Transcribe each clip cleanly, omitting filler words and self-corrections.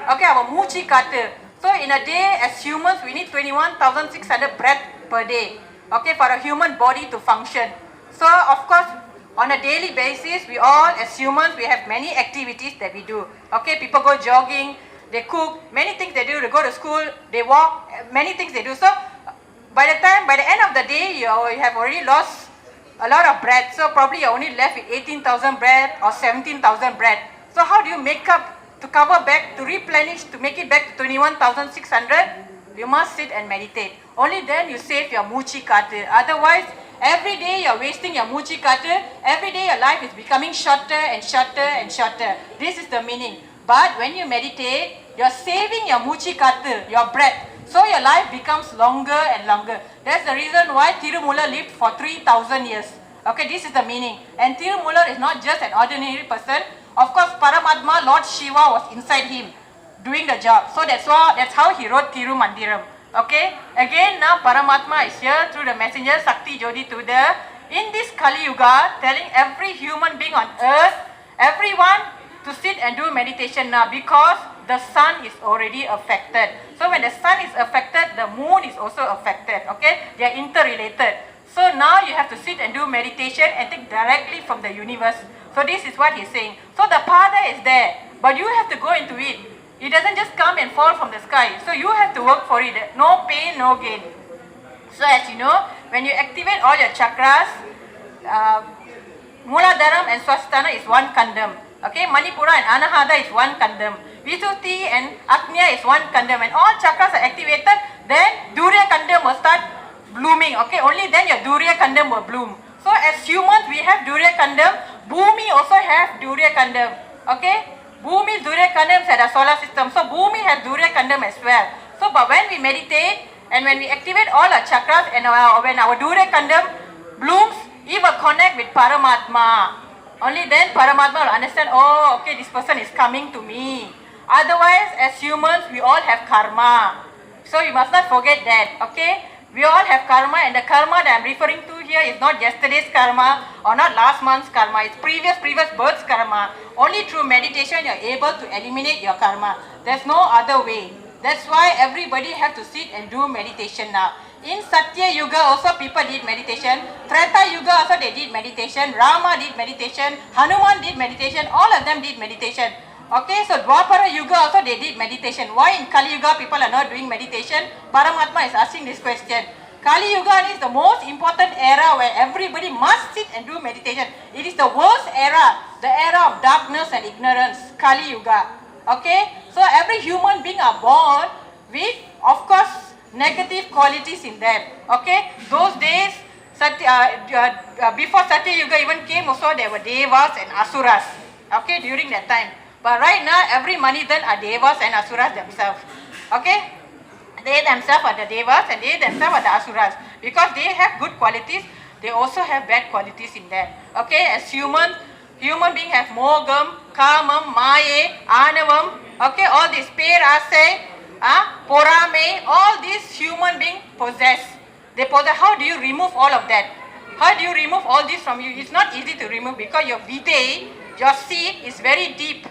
Okay, our Muchi Kata. So in a day, as humans, we need 21,600 breath per day. Okay, for a human body to function. So of course, on a daily basis, we all, as humans, we have many activities that we do. Okay, people go jogging, they cook, many things they do. They go to school, they walk, many things they do. So by the end of the day, you have already lost a lot of bread. So probably you're only left with 18,000 bread or 17,000 bread. So how do you make up to cover back, to replenish, to make it back to 21,600? You must sit and meditate. Only then you save your Muchi Kata. Otherwise, every day you're wasting your Muchi Kata. Every day your life is becoming shorter and shorter and shorter. This is the meaning. But when you meditate, you're saving your Muchi Kata, your breath. So your life becomes longer and longer. That's the reason why Tirumula lived for 3,000 years. Okay, this is the meaning. And Tirumula is not just an ordinary person. Of course, Paramatma, Lord Shiva was inside him doing the job. So that's how he wrote Tirumandiram. Okay, again now Paramatma is here through the messenger Sakti Jodi Tuda in this Kali Yuga, telling every human being on earth, everyone, to sit and do meditation now, because the sun is already affected. So when the sun is affected, the moon is also affected. Okay, they are interrelated. So now you have to sit and do meditation and take directly from the universe. So this is what he's saying. So the pada is there, but you have to go into it. It doesn't just come and fall from the sky. So you have to work for it. No pain, no gain. So as you know, when you activate all your chakras, Muladharam and Swasthana is one kandam. Okay, Manipura and Anahata is one kandam. Visuddhi and Agnya is one kandam. And all chakras are activated, then Durya kandam will start blooming. Okay, only then your Durya kandam will bloom. So as humans, we have Durya kandam. Bhumi also have Durya kandam. Okay, Bhumi Durya kandam is at the solar system. So Bhumi has Durya kandam as well. So but when we meditate and when we activate all our chakras and when our Durya kandam blooms, it will connect with Paramatma. Only then Paramatma will understand, oh, okay, this person is coming to me. Otherwise, as humans, we all have karma. So you must not forget that, okay? We all have karma, and the karma that I'm referring to here is not yesterday's karma or not last month's karma. It's previous birth's karma. Only through meditation you're able to eliminate your karma. There's no other way. That's why everybody have to sit and do meditation now. In Satya Yuga also people did meditation. Treta Yuga also they did meditation. Rama did meditation. Hanuman did meditation. All of them did meditation. Okay, so Dwapara Yuga also they did meditation. Why in Kali Yuga people are not doing meditation? Paramatma is asking this question. Kali Yuga is the most important era where everybody must sit and do meditation. It is the worst era, the era of darkness and ignorance, Kali Yuga. Okay, so every human being are born with, of course, negative qualities in them. Okay, those days, before Satya Yuga even came also, there were Devas and Asuras. Okay, during that time. But right now, every Manidhan are Devas and Asuras themselves. Okay, they themselves are the Devas and they themselves are the Asuras. Because they have good qualities, they also have bad qualities in them. Okay, as human beings have Mogam, Kamam, Maye, Anavam. Okay, all these Perase, Porame, all these human beings possess. They possess. How do you remove all of that? How do you remove all this from you? It's not easy to remove because your Vide, your seed is very deep.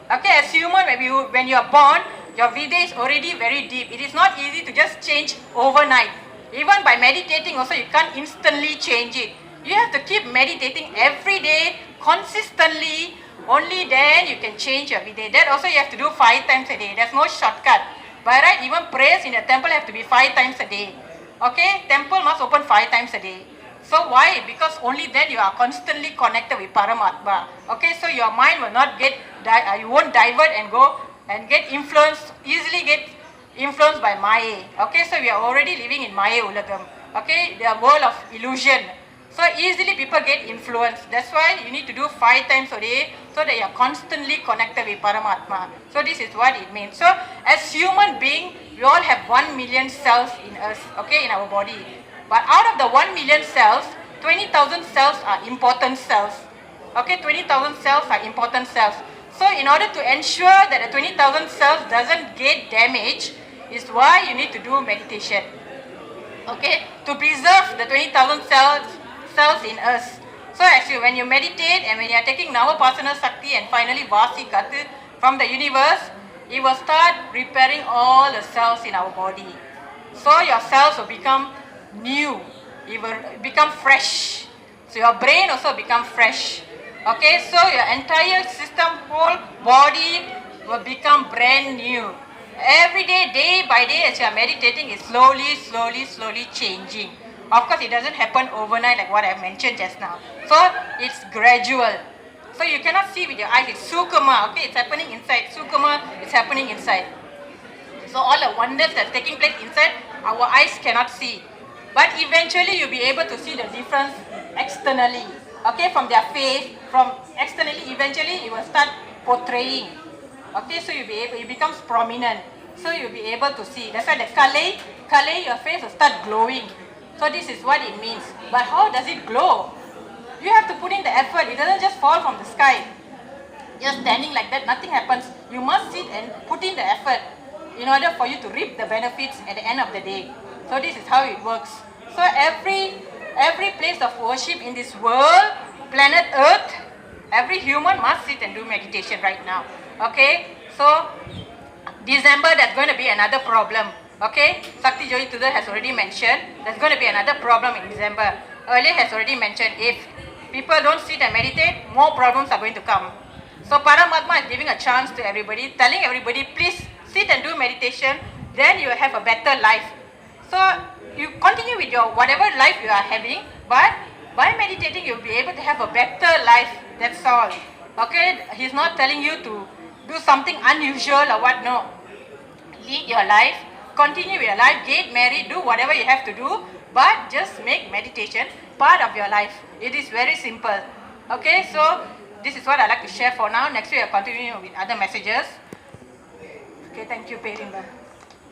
Okay, as human, when you are born, your Vide is already very deep. It is not easy to just change overnight. Even by meditating also, you can't instantly change it. You have to keep meditating every day, consistently. Only then you can change your Vide. That also you have to do 5 times a day. There's no shortcut. By right, even prayers in the temple have to be 5 times a day. Okay, temple must open 5 times a day. So why? Because only then you are constantly connected with Paramatma. Okay, so your mind will not get, you won't divert and go and get influenced, easily get influenced by Maya. Okay, so we are already living in Maya Ulagam. Okay, the world of illusion. So easily people get influenced. That's why you need to do 5 times a day so that you are constantly connected with Paramatma. So this is what it means. So as human being, we all have 1 million cells in us, okay, in our body. But out of the 1 million cells, 20,000 cells are important cells. Okay, 20,000 cells are important cells. So in order to ensure that the 20,000 cells doesn't get damaged, is why you need to do meditation. Okay, to preserve the 20,000 cells in us. So when you meditate and when you are taking Navapasana Sakti and finally Vasi Gata from the universe, it will start repairing all the cells in our body. So your cells will become new. It will become fresh. So your brain also become fresh. Okay, so your entire system, whole body will become brand new. Every day, day by day, as you are meditating, it's slowly changing. Of course, it doesn't happen overnight like what I mentioned just now. So it's gradual. So you cannot see with your eyes. It's sukuma. Okay, it's happening inside. Sukuma, it's happening inside. So all the wonders that's taking place inside, our eyes cannot see. But eventually you'll be able to see the difference externally. Okay, from their face, from externally, eventually it will start portraying. Okay, so you'll be able, it becomes prominent. So you'll be able to see. That's why the color, your face will start glowing. So this is what it means. But how does it glow? You have to put in the effort. It doesn't just fall from the sky. Just standing like that, nothing happens. You must sit and put in the effort in order for you to reap the benefits at the end of the day. So this is how it works. So every place of worship in this world, planet Earth, every human must sit and do meditation right now. Okay, so December, there's going to be another problem. Okay, Sakti Joy Tudar has already mentioned there's going to be another problem in December. Earlier has already mentioned if people don't sit and meditate, more problems are going to come. So Paramatma is giving a chance to everybody, telling everybody, please sit and do meditation, then you will have a better life. So you continue with your whatever life you are having, but by meditating you'll be able to have a better life. That's all. Okay, he's not telling you to do something unusual or what. No, lead your life, continue with your life, get married, do whatever you have to do, but just make meditation part of your life. It is very simple. Okay, so this is what I like to share for now. Next week I'll continue with other messages. Okay, thank you, Perinda.